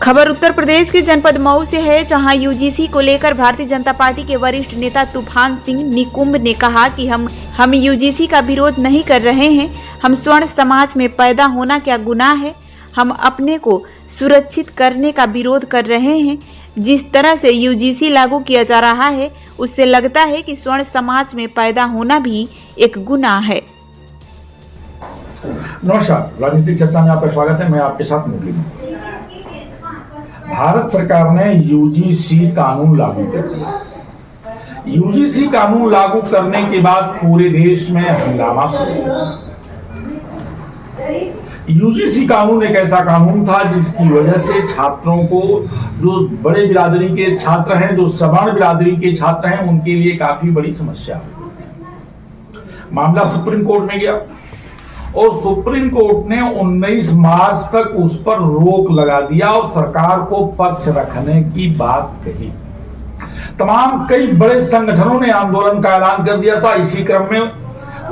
खबर उत्तर प्रदेश के जनपद मऊ से है, जहां यूजीसी को लेकर भारतीय जनता पार्टी के वरिष्ठ नेता तूफान सिंह निकुंभ ने कहा कि हम यूजीसी का विरोध नहीं कर रहे हैं। हम स्वर्ण समाज में पैदा होना क्या गुनाह है? हम अपने को सुरक्षित करने का विरोध कर रहे हैं। जिस तरह से यूजीसी लागू किया जा रहा है, उससे लगता है कि स्वर्ण समाज में पैदा होना भी एक गुनाह है। नमस्कार, राजनीतिक चर्चा में आपका स्वागत है। मैं आपके साथ मुरली हूं। भारत सरकार ने यूजीसी कानून लागू कर दिया। यूजीसी कानून लागू करने के बाद पूरे देश में हंगामा शुरू हुआ। यूजीसी कानून एक ऐसा कानून था जिसकी वजह से छात्रों को, जो बड़े बिरादरी के छात्र हैं, जो सवर्ण बिरादरी के छात्र हैं, उनके लिए काफी बड़ी समस्या हुई। मामला सुप्रीम कोर्ट में गया और सुप्रीम कोर्ट ने 19 मार्च तक उस पर रोक लगा दिया और सरकार को पक्ष रखने की बात कही। तमाम कई बड़े संगठनों ने आंदोलन का ऐलान कर दिया था। इसी क्रम में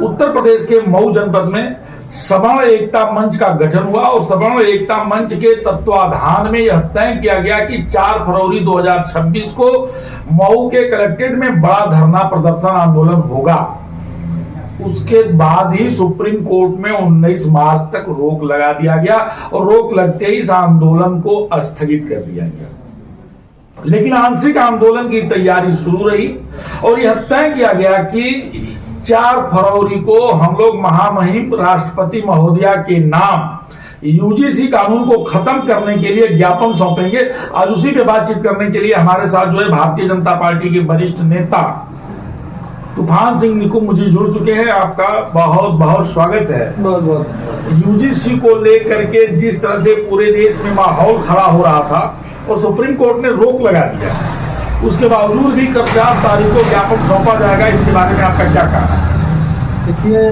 उत्तर प्रदेश के मऊ जनपद में सवर्ण एकता मंच का गठन हुआ और सवर्ण एकता मंच के तत्वाधान में यह तय किया गया कि 4 फरवरी 2026 को मऊ के कलेक्ट्रेट में बड़ा धरना प्रदर्शन आंदोलन होगा। उसके बाद ही सुप्रीम कोर्ट में 19 मार्च तक रोक लगा दिया गया और रोक लगते ही इस आंदोलन को स्थगित कर दिया गया। लेकिन आंशिक आंदोलन की तैयारी शुरू रही और यह तय किया गया कि 4 फरवरी को हम लोग महामहिम राष्ट्रपति महोदया के नाम यूजीसी कानून को खत्म करने के लिए ज्ञापन सौंपेंगे। आज उसी पे बातचीत करने के लिए हमारे साथ जो है भारतीय जनता पार्टी के वरिष्ठ नेता तूफान सिंह निकुंभ मुझे जुड़ चुके हैं। आपका बहुत बहुत स्वागत है। बहुत बहुत। यूजीसी को लेकर के जिस तरह से पूरे देश में माहौल खड़ा हो रहा था और सुप्रीम कोर्ट ने रोक लगा दिया, उसके बावजूद भी कब 4 तारीख को ज्ञापन सौंपा जाएगा, इसके बारे में आपका क्या कहना है? देखिए,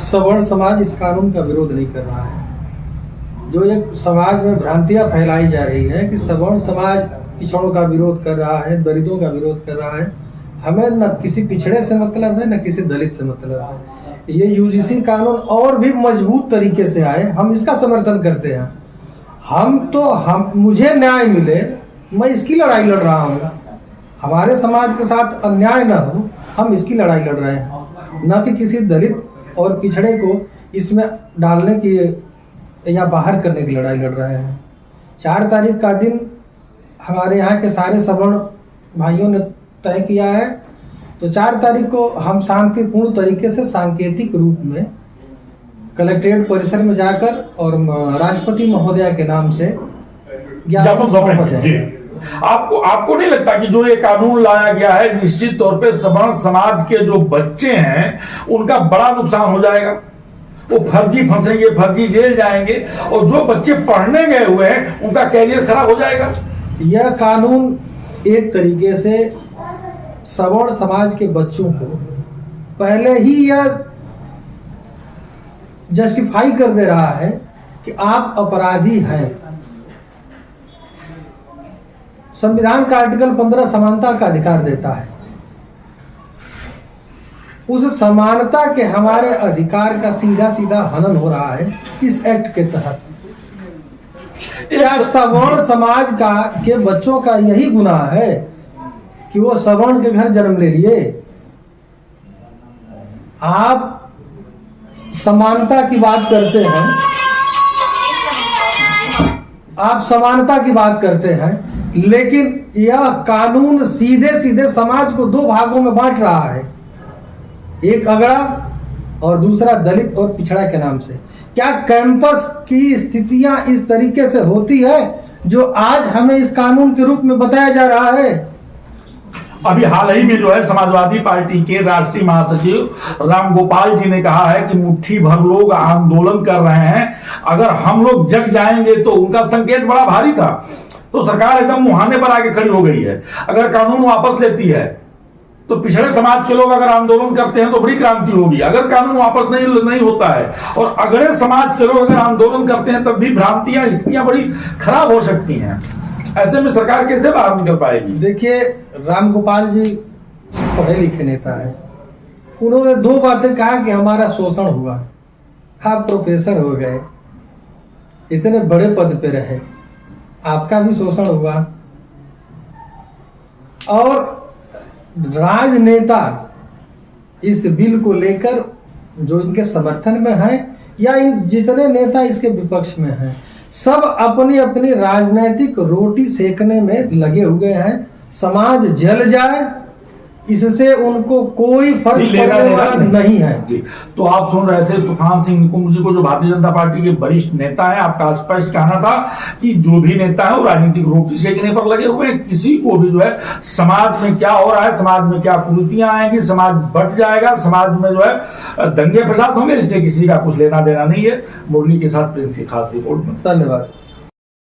सवर्ण समाज इस कानून का विरोध नहीं कर रहा है। जो एक समाज में भ्रांतियां फैलाई जा रही है कि सवर्ण समाज पिछड़ों का विरोध कर रहा है, दलितों का विरोध कर रहा है। हमें न किसी पिछड़े से मतलब है, न किसी दलित से मतलब है। ये यूजीसी कानून और भी मजबूत तरीके से आए, हम इसका समर्थन करते हैं। मुझे न्याय मिले, मैं इसकी लड़ाई लड़ रहा हूँ। हमारे समाज के साथ अन्याय न हो, हम इसकी लड़ाई लड़ रहे हैं, न कि किसी दलित और पिछड़े को इसमें डालने की या बाहर करने की लड़ाई लड़ रहे हैं। 4 तारीख का दिन हमारे यहाँ के सारे सवर्ण भाइयों ने तय किया है, तो 4 तारीख को हम शांतिपूर्ण तरीके से सांकेतिक रूप में कलेक्ट्रेट परिसर में जाकर और राष्ट्रपति महोदया के नाम से ज्ञापन सौंपा जाएगा। आपको नहीं लगता कि जो ये कानून लाया गया है, निश्चित तौर पे सवर्ण समाज के जो बच्चे हैं उनका बड़ा नुकसान हो जाएगा? वो फर्जी फंसेंगे, फर्जी जेल जाएंगे और जो बच्चे पढ़ने गए हुए हैं उनका कैरियर खराब हो जाएगा। यह कानून एक तरीके से सवर्ण समाज के बच्चों को पहले ही यह जस्टिफाई कर दे रहा है कि आप अपराधी हैं। संविधान का आर्टिकल 15 समानता का अधिकार देता है। उस समानता के हमारे अधिकार का सीधा सीधा हनन हो रहा है इस एक्ट के तहत। क्या सवर्ण समाज के बच्चों का यही गुनाह है कि वो सवर्ण के घर जन्म ले लिए? आप समानता की बात करते हैं, आप समानता की बात करते हैं, लेकिन यह कानून सीधे सीधे समाज को 2 भागों में बांट रहा है, एक अगड़ा और दूसरा दलित और पिछड़ा के नाम से। क्या कैंपस की स्थितियां इस तरीके से होती है जो आज हमें इस कानून के रूप में बताया जा रहा है? अभी हाल ही में जो है समाजवादी पार्टी के राष्ट्रीय महासचिव राम गोपाल जी ने कहा है कि मुट्ठी भर लोग आंदोलन कर रहे हैं, अगर हम लोग जग जाएंगे तो उनका संकेत बड़ा भारी था। तो सरकार एकदम मुहाने पर आके खड़ी हो गई है। अगर कानून वापस लेती है तो पिछड़े समाज के लोग अगर आंदोलन करते हैं तो बड़ी क्रांति होगी। अगर कानून वापस नहीं होता है और अगड़े समाज के लोग अगर आंदोलन करते हैं तब भी भ्रांतियां, स्थितियां बड़ी खराब हो सकती हैं। ऐसे में सरकार कैसे बाहर निकल पाएगी? देखिए, राम गोपाल जी पढ़े लिखे नेता है। उन्होंने 2 बातें कहा कि हमारा शोषण हुआ। आप प्रोफेसर हो गए, इतने बड़े पद पे रहे, आपका भी शोषण हुआ। और राजनेता इस बिल को लेकर जो इनके समर्थन में हैं या इन जितने नेता इसके विपक्ष में हैं, सब अपनी अपनी राजनीतिक रोटी सेकने में लगे हुए हैं। समाज जल जाए इससे उनको कोई फर्क पड़ने वाला नहीं है जी। तो आप सुन रहे थे तूफान सिंह निकुंभ जी को, जो भारतीय जनता पार्टी के वरिष्ठ नेता हैं। आपका स्पष्ट कहना था कि जो भी नेता है वो राजनीतिक रोटी सेकने पर लगे हुए हैं। किसी को भी जो है समाज में क्या हो रहा है, समाज में क्या कुरीतियां आएंगी, समाज बट जाएगा, समाज में जो है दंगे फसाद होंगे, इससे किसी का कुछ लेना देना नहीं है। मुरली के साथ प्रिंस की खास रिपोर्ट में। धन्यवाद।